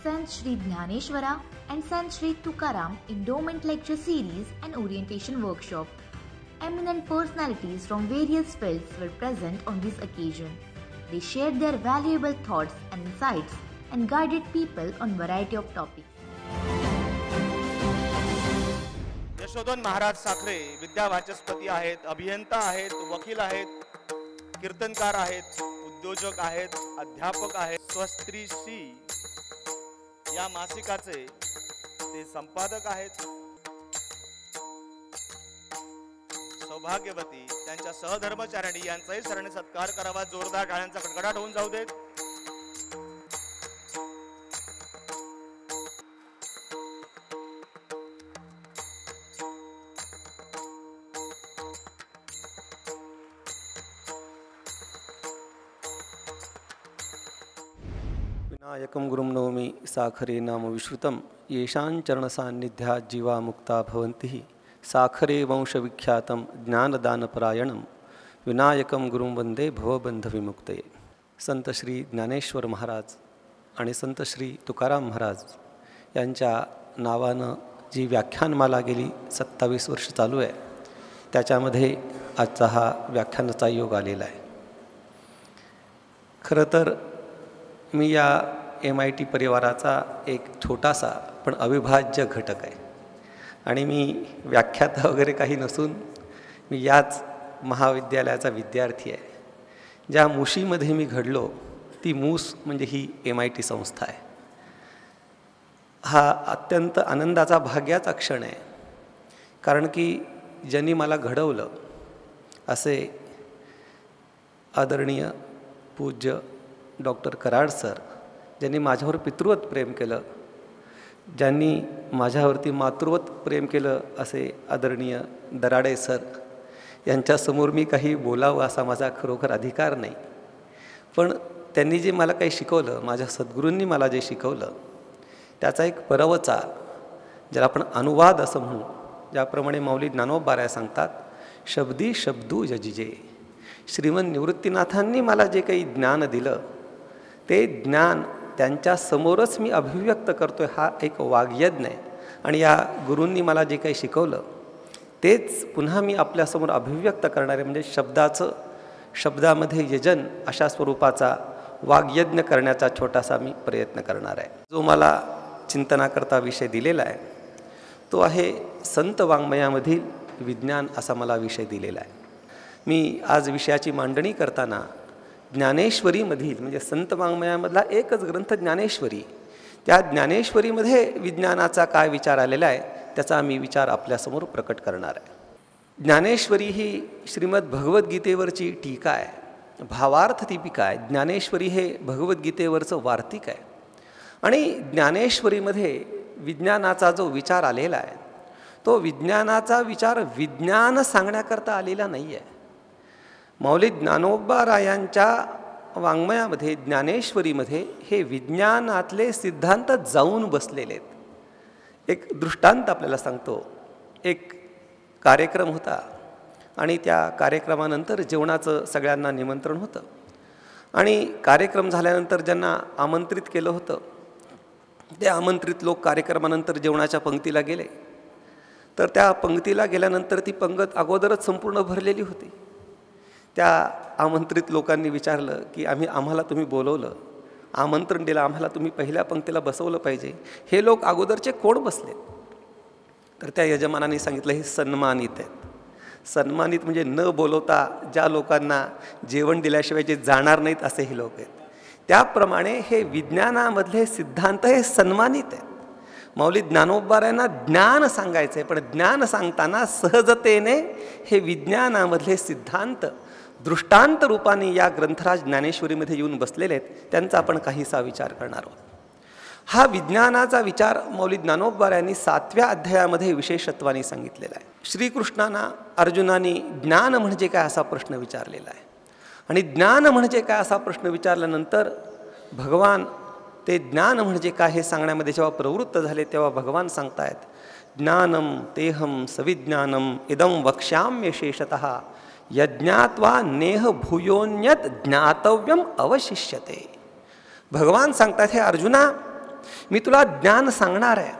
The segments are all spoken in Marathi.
Sant Shri Dnyaneshwara and Sant Shri Tukaram Endowment Lecture Series and Orientation Workshop. Eminent personalities from various fields were present on this occasion. They shared their valuable thoughts and insights and guided people on variety of topics. Yashodhan Maharaj Sakhare विद्यावाचस्पती आहेत, अभियंता आहेत, वकील आहेत, कीर्तनकार आहेत, उद्योजक आहेत, अध्यापक आहेत. स्वस्त्रीश्री या मासिकाचे ते संपादक आहेत. सौभाग्यवती त्यांच्या सहधर्मचारिणी यांचाही सरणे सत्कार करावा. जोरदार टाळ्यांचा कडकडाट होऊन जाऊ देत. विनायकं गुरुं नौमि साखरे नाम विश्रुतं येषां चरणसान्निध्यात् जीवा मुक्ता भवन्ति. साखरे वंशविख्यातं ज्ञानदानपरायणं विनायकं गुरुं वंदे भवबंधविमुक्तये. संत श्री ज्ञानेश्वर महाराज आणि संत श्री तुकाराम महाराज यांच्या नावानं जी व्याख्यानमाला गेली 27 वर्ष चालू आहे, त्याच्यामध्ये आजचा हा व्याख्यानाचा योग आलेला आहे. खरं तर मी या MIT परिवाराचा एक छोटासा पण अविभाज्य घटक आहे आणि मी व्याख्याता वगैरे काही नसून मी याच महाविद्यालयाचा विद्यार्थी आहे. ज्या मुशीमध्ये मी घडलो ती मूस म्हणजे ही MIT संस्था आहे. हा अत्यंत आनंदाचा भाग्याचा क्षण आहे, कारण की ज्यांनी मला घडवलं असे आदरणीय पूज्य डॉक्टर कराड सर, ज्यांनी माझ्यावर पितृवत प्रेम केलं, ज्यांनी माझ्यावरती मातृवत प्रेम केलं असे आदरणीय दराडे सर, यांच्यासमोर मी काही बोलावं असा माझा खरोखर अधिकार नाही. पण त्यांनी जे मला काही शिकवलं, माझ्या सद्गुरूंनी मला जे शिकवलं, त्याचा एक परवचा, ज्याला आपण अनुवाद असं म्हणू, ज्याप्रमाणे माऊली ज्ञानोबा सांगतात, शब्दी शब्दू यजिजे. श्रीमंत निवृत्तीनाथांनी मला जे काही ज्ञान दिलं, ते ज्ञान त्यांच्यासमोरच मी अभिव्यक्त करतो आहे. हा एक वाग्यज्ञ आहे. आणि या गुरूंनी मला जे काही शिकवलं तेच पुन्हा मी आपल्यासमोर अभिव्यक्त करणार आहे. म्हणजे शब्दामध्ये यजन अशा स्वरूपाचा वाग्यज्ञ करण्याचा छोटासा मी प्रयत्न करणार आहे. जो मला चिंतनाकरता विषय दिलेला आहे तो आहे संत वाङ्मयामधील विज्ञान असा मला विषय दिलेला आहे. मी आज विषयाची मांडणी करताना ज्ञानेश्वरीमधील म्हणजे संत वाङ्मयामधला एकच ग्रंथ ज्ञानेश्वरी, त्या ज्ञानेश्वरीमध्ये विज्ञानाचा काय विचार आलेला आहे त्याचा मी विचार आपल्यासमोर प्रकट करणार आहे. ज्ञानेश्वरी ही श्रीमद भगवद्गीतेवरची टीका आहे, भावार्थ दीपिका आहे. ज्ञानेश्वरी हे भगवद्गीतेवरचं वार्तिक आहे. आणि ज्ञानेश्वरीमध्ये विज्ञानाचा जो विचार आलेला आहे तो विज्ञानाचा विचार विज्ञान सांगण्याकरता आलेला नाही आहे. माऊली ज्ञानोबा यांच्या वाङ्मयामध्ये ज्ञानेश्वरीमध्ये हे विज्ञानातले सिद्धांत जाऊन बसलेले आहेत. एक दृष्टांत आपल्याला सांगतो. एक कार्यक्रम होता आणि त्या कार्यक्रमानंतर जेवणाचं सगळ्यांना निमंत्रण होतं. आणि कार्यक्रम झाल्यानंतर ज्यांना आमंत्रित केलं होतं ते आमंत्रित लोक कार्यक्रमानंतर जेवणाच्या पंक्तीला गेले. तर त्या पंक्तीला गेल्यानंतर ती पंगत अगोदरच संपूर्ण भरलेली होती. त्या आमंत्रित लोकांनी विचारलं की आम्हाला तुम्ही बोलवलं, आमंत्रण दिलं, आम्हाला तुम्ही पहिल्या पंक्तीला बसवलं पाहिजे, हे लोक अगोदरचे कोण बसले? तर त्या यजमानाने सांगितलं हे सन्मानित आहेत. सन्मानित म्हणजे न बोलवता ज्या लोकांना जेवण दिल्याशिवाय जे जाणार नाहीत असे हे लोक आहेत. त्याप्रमाणे हे विज्ञानामधले सिद्धांत हे सन्मानित आहेत. माऊली ज्ञानोबाऱ्यांना ज्ञान सांगायचं आहे, पण ज्ञान सांगताना सहजतेने हे विज्ञानामधले सिद्धांत दृष्टांत रूपाने या ग्रंथराज ज्ञानेश्वरीमध्ये येऊन बसलेले आहेत. त्यांचा आपण काहीसा विचार करणार आहोत. हा विज्ञानाचा विचार माऊली ज्ञानोबा यांनी 7व्या अध्यायामध्ये विशेषत्वाने सांगितलेला आहे. श्रीकृष्णांना अर्जुनाने ज्ञान म्हणजे काय असा प्रश्न विचारलेला आहे. आणि ज्ञान म्हणजे काय असा प्रश्न विचारल्यानंतर भगवान ते ज्ञान म्हणजे काय हे सांगण्यामध्ये जेव्हा प्रवृत्त झाले तेव्हा भगवान सांगतायत, ज्ञानम तेहम सविज्ञानम इदम वक्ष्याम्य शेषतः यज्ञात्वा नेह भूयोन्यत ज्ञातव्यम अवशिष्यते. भगवान सांगतात, हे अर्जुना, मी तुला ज्ञान सांगणार आहे.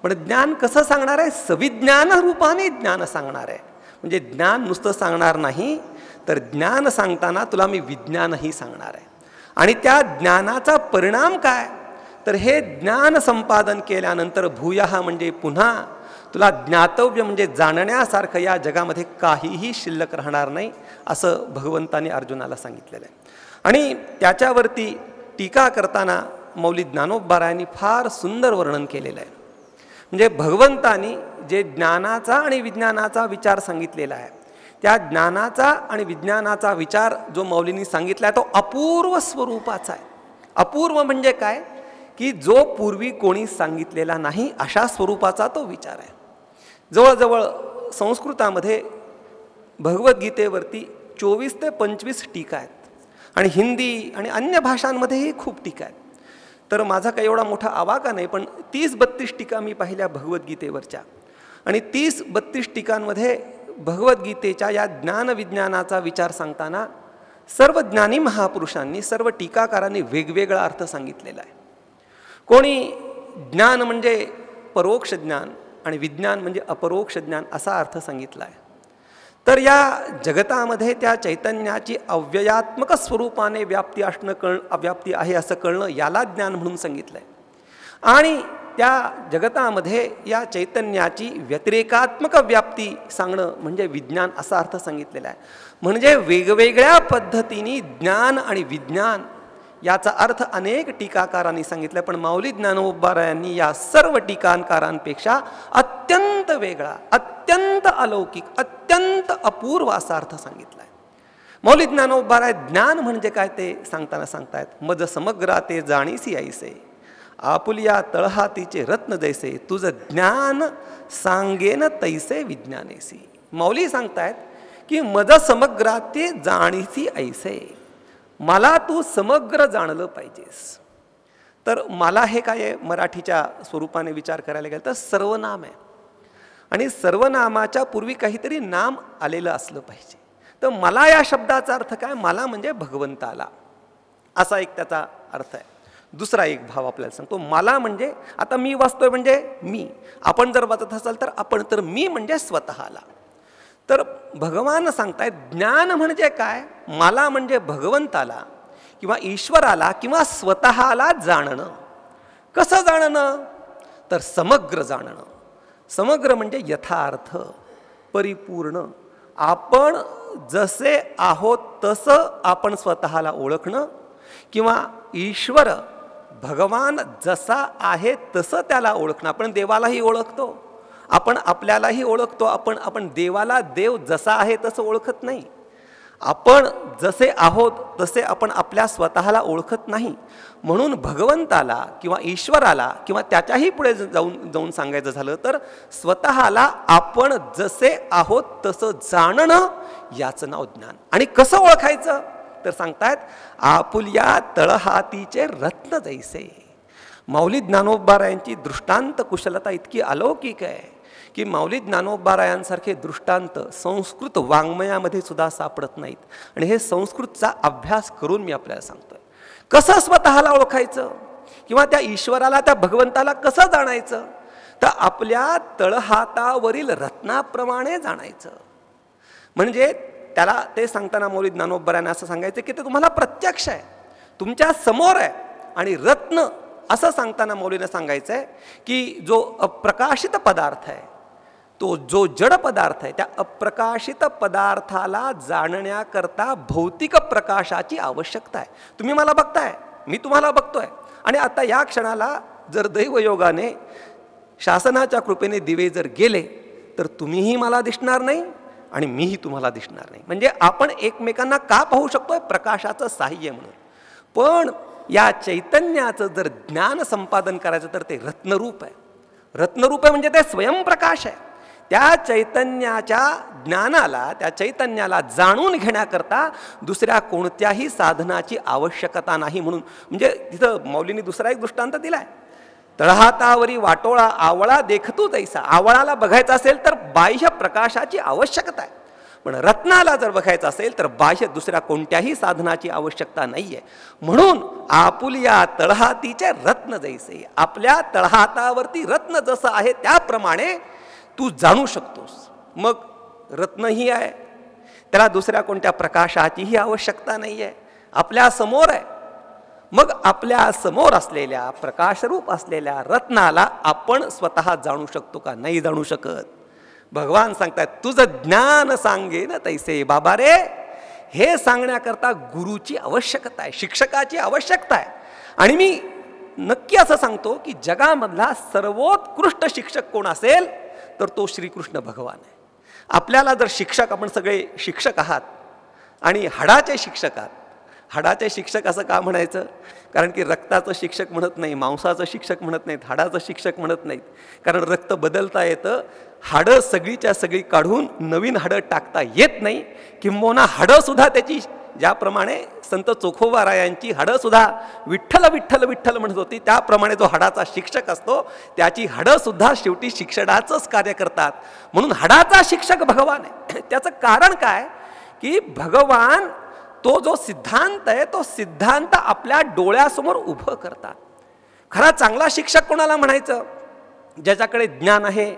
पण ज्ञान कसं सांगणार आहे? सविज्ञान रूपाने ज्ञान सांगणार आहे. म्हणजे ज्ञान नुसतं सांगणार नाही, तर ज्ञान सांगताना तुला मी विज्ञानही सांगणार आहे. आणि त्या ज्ञानाचा परिणाम काय? तर हे ज्ञान संपादन केल्यानंतर भूयः म्हणजे पुन्हा तुला ज्ञातव्य म्हणजे जाणण्यासारखं या जगामध्ये काहीही शिल्लक राहणार नाही, असं भगवंताने अर्जुनाला सांगितलेलं आहे. आणि त्याच्यावरती टीका करताना मौली ज्ञानोबारायांनी फार सुंदर वर्णन केलेलं आहे. म्हणजे भगवंतानी जे ज्ञानाचा आणि विज्ञानाचा विचार सांगितलेला आहे, त्या ज्ञानाचा आणि विज्ञानाचा विचार जो मौलींनी सांगितला आहे तो अपूर्व स्वरूपाचा आहे. अपूर्व म्हणजे काय? की जो पूर्वी कोणी सांगितलेला नाही अशा स्वरूपाचा तो विचार आहे. जवळजवळ संस्कृतामध्ये भगवद्गीतेवरती 24 ते 25 टीका आहेत आणि हिंदी आणि अन्य भाषांमध्येही खूप टीका आहेत. तर माझा काही एवढा मोठा आवाका नाही, पण 30-32 टीका मी पाहिल्या भगवद्गीतेवरच्या. आणि 30-32 टीकांमध्ये भगवद्गीतेच्या या ज्ञानविज्ञानाचा विचार सांगताना सर्व ज्ञानी महापुरुषांनी, सर्व टीकाकारांनी वेगवेगळा अर्थ सांगितलेला आहे. कोणी ज्ञान म्हणजे परोक्ष ज्ञान आणि विज्ञान म्हणजे अपरोक्ष ज्ञान असा अर्थ सांगितला आहे. तर या जगतामध्ये त्या चैतन्याची अव्ययात्मक स्वरूपाने व्याप्ती असणं अव्याप्ती आहे असं कळणं याला ज्ञान म्हणून सांगितलं आहे. आणि त्या जगतामध्ये या चैतन्याची व्यतिरेकात्मक व्याप्ती सांगणं म्हणजे विज्ञान असा अर्थ सांगितलेला आहे. म्हणजे वेगवेगळ्या पद्धतीने ज्ञान आणि विज्ञान याचा अर्थ अनेक टीकाकारांनी सांगितला, पण मौली ज्ञानोबारायांनी या सर्व टीकाकारांपेक्षा अत्यंत वेगळा, अत्यंत अलौकिक, अत्यंत अपूर्व असा अर्थ सांगितला आहे. मौली ज्ञानोबाराय ज्ञान म्हणजे काय ते सांगताना सांगतायत, मज समग्रा ते जाणीसी ऐसे, आपुलिया तळहातीचे रत्न जैसे, तुझं ज्ञान सांगेन तैसे विज्ञानेसी. मौली सांगतायत की मज समग्रा ते जाणीसी ऐसे, मला तू समग्र जाणलं पाहिजेस. तर मला हे काय आहे, मराठीच्या स्वरूपाने विचार करायला गेलं तर सर्वनाम आहे आणि सर्वनामाच्या पूर्वी काहीतरी नाम आलेलं असलं पाहिजे. तर मला या शब्दाचा अर्थ काय? मला म्हणजे भगवंताला, असा एक त्याचा अर्थ आहे. दुसरा एक भाव आपल्याला सांगतो, मला म्हणजे आता मी वाचतोय म्हणजे मी, आपण जर वाचत असाल तर आपण, तर मी म्हणजे स्वतःला. तर भगवान सांगतायत ज्ञान म्हणजे काय? मला म्हणजे भगवंताला किंवा ईश्वराला किंवा स्वतःला जाणणं. कसं जाणणं? तर समग्र जाणणं. समग्र म्हणजे यथार्थ, परिपूर्ण. आपण जसे आहोत तसं आपण स्वतःला ओळखणं, किंवा ईश्वर भगवान जसा आहे तसं त्याला ओळखणं. आपण देवालाही ओळखतो, आपण आपल्यालाही ओळखतो, आपण देवाला देव जसा आहे तसं ओळखत नाही. आपण जसे आहोत तसे आपण आपल्या स्वतःला ओळखत नाही. म्हणून भगवंताला किंवा ईश्वराला किंवा त्याच्याही पुढे जाऊन सांगायचं झालं तर स्वतःला आपण जसे आहोत तसं जाणणं याचं नाव ज्ञान. आणि कसं ओळखायचं तर सांगतायत, आपुल्या तळहातीचे रत्न जैसे. मौली ज्ञानोबारायांची दृष्टांत कुशलता इतकी अलौकिक आहे की मौली ज्ञानोबारायांसारखे दृष्टांत संस्कृत वाङ्मयामध्ये सुद्धा सापडत नाहीत. आणि हे संस्कृतचा अभ्यास करून मी आपल्याला सांगतोय. कसं स्वतःला ओळखायचं किंवा त्या ईश्वराला, त्या भगवंताला कसं जाणायचं? तर आपल्या तळहातावरील रत्नाप्रमाणे जाणायचं. म्हणजे त्याला ते सांगताना मौली ज्ञानोबारायांना असं सांगायचं की ते तुम्हाला प्रत्यक्ष आहे, तुमच्या समोर आहे. आणि रत्न असं सांगताना मौलीनं सांगायचं आहे की जो अप्रकाशित पदार्थ आहे, तो जो जड पदार्थ आहे, त्या अप्रकाशित पदार्थाला जाणण्याकरता भौतिक प्रकाशाची आवश्यकता आहे. तुम्ही मला बघताय, मी तुम्हाला बघतोय, आणि आता या क्षणाला जर दैवयोगाने शासनाच्या कृपेने दिवे जर गेले तर तुम्हीही मला दिसणार नाही आणि मीही तुम्हाला दिसणार नाही. म्हणजे आपण एकमेकांना का पाहू शकतोय? प्रकाशाचं साह्य म्हणून. पण या चैतन्याचं जर ज्ञान संपादन करायचं तर ते रत्नरूप आहे. रत्नरूप आहे म्हणजे ते स्वयंप्रकाश आहे. त्या चैतन्याच्या ज्ञानाला, त्या चैतन्याला जाणून घेण्याकरता दुसऱ्या कोणत्याही साधनाची आवश्यकता नाही. म्हणून म्हणजे तिथं मौलींनी दुसरा एक दृष्टांत दिलाय, तळहातावरी वाटोळा आवळा देखतू तैसा. आवळाला बघायचा असेल तर बाह्य प्रकाशाची आवश्यकता आहे. पण रत्नाला जर बघायचं असेल तर बाह्य दुसऱ्या कोणत्याही साधनाची आवश्यकता नाही आहे. म्हणून आपुलिया तळहातीचे रत्न जैसे, आपल्या तळहातावरती रत्न जसं आहे त्याप्रमाणे तू जाणू शकतोस. मग रत्नही आहे, त्याला दुसऱ्या कोणत्या प्रकाशाचीही आवश्यकता नाही आहे, आपल्या समोर आहे. मग आपल्या समोर असलेल्या प्रकाशरूप असलेल्या रत्नाला आपण स्वतः जाणू शकतो का? नाही जाणू शकत. भगवान सांगतात तुझं ज्ञान सांगे ना तैसे. बाबा रे, हे सांगण्याकरता गुरुची आवश्यकता आहे, शिक्षकाची आवश्यकता आहे. आणि मी नक्की असं सांगतो की जगामधला सर्वोत्कृष्ट शिक्षक कोण असेल तर तो श्रीकृष्ण भगवान आहे. आपल्याला जर शिक्षक, आपण सगळे शिक्षक आहात आणि हाडाचे शिक्षक आहात. हाडाचे शिक्षक असं का म्हणायचं? कारण की रक्ताचं शिक्षक म्हणत नाही, मांसाचं शिक्षक म्हणत नाहीत, हाडाचं शिक्षक म्हणत नाहीत. कारण रक्त बदलता येतं, हाडं सगळीच्या सगळी काढून नवीन हाडं टाकता येत नाही. किंबहुना हाडंसुद्धा त्याची, ज्याप्रमाणे संत चोखोबारायांची हाडंसुद्धा विठ्ठल विठ्ठल विठ्ठल म्हणत होती, त्याप्रमाणे जो हाडाचा शिक्षक असतो त्याची हाडंसुद्धा शेवटी शिक्षणाचंच कार्य करतात. म्हणून हाडाचा शिक्षक भगवान आहे. त्याचं कारण काय की भगवान तो जो सिद्धांत आहे तो सिद्धांत आपल्या डोळ्यासमोर उभं करतात. खरा चांगला शिक्षक कोणाला म्हणायचं? ज्याच्याकडे ज्ञान आहे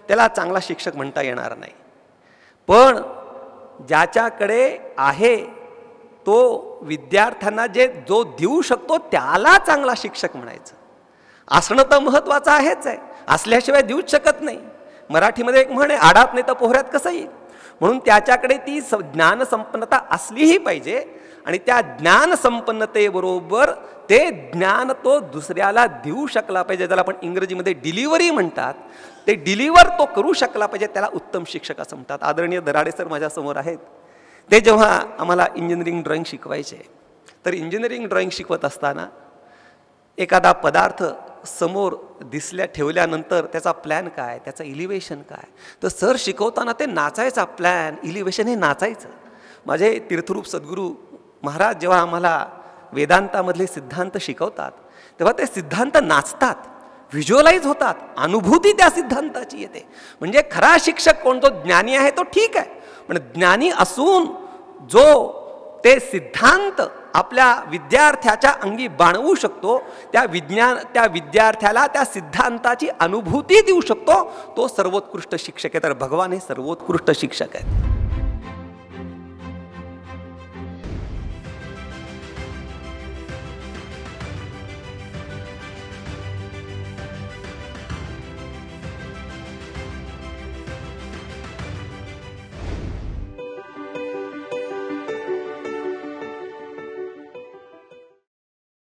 त्याला चांगला शिक्षक म्हणता येणार नाही. पण ज्याच्याकडे आहे तो विद्यार्थ्यांना जो देऊ शकतो त्याला चांगला शिक्षक म्हणायचं. असणं तर महत्त्वाचं आहेच आहे, असल्याशिवाय देऊच शकत नाही. मराठीमध्ये एक म्हण आहे, आडात नाही तर पोहऱ्यात कसं येईल. म्हणून त्याच्याकडे ती ज्ञानसंपन्नता असलीही पाहिजे आणि त्या ज्ञानसंपन्नतेबरोबर ते ज्ञान तो दुसऱ्याला देऊ शकला पाहिजे. ज्याला आपण इंग्रजीमध्ये डिलिव्हरी म्हणतात, ते डिलिव्हर तो करू शकला पाहिजे, त्याला उत्तम शिक्षक असं म्हणतात. आदरणीय दराडे सर माझ्यासमोर आहेत. ते जेव्हा आम्हाला इंजिनिअरिंग ड्रॉइंग शिकवायचे, तर इंजिनिअरिंग ड्रॉइंग शिकवत असताना एखादा पदार्थ समोर ठेवल्यानंतर त्याचा प्लॅन काय, त्याचं इलिव्हेशन काय, तर सर शिकवताना ते नाचायचा प्लॅन, इलिव्हेशन हे नाचायचं. माझे तीर्थरूप सद्गुरू महाराज जेव्हा आम्हाला वेदांतामधले सिद्धांत शिकवतात तेव्हा ते सिद्धांत नाचतात, व्हिज्युअलाइज होतात, अनुभूती त्या सिद्धांताची येते. म्हणजे खरा शिक्षक कोण? जो ज्ञानी आहे तो ठीक आहे, पण ज्ञानी असून जो ते सिद्धांत आपल्या विद्यार्थ्याच्या अंगी बाणवू शकतो, त्या विद्यार्थ्याला त्या सिद्धांताची अनुभूती देऊ शकतो, तो सर्वोत्कृष्ट शिक्षक आहे. तर भगवान हे सर्वोत्कृष्ट शिक्षक आहेत.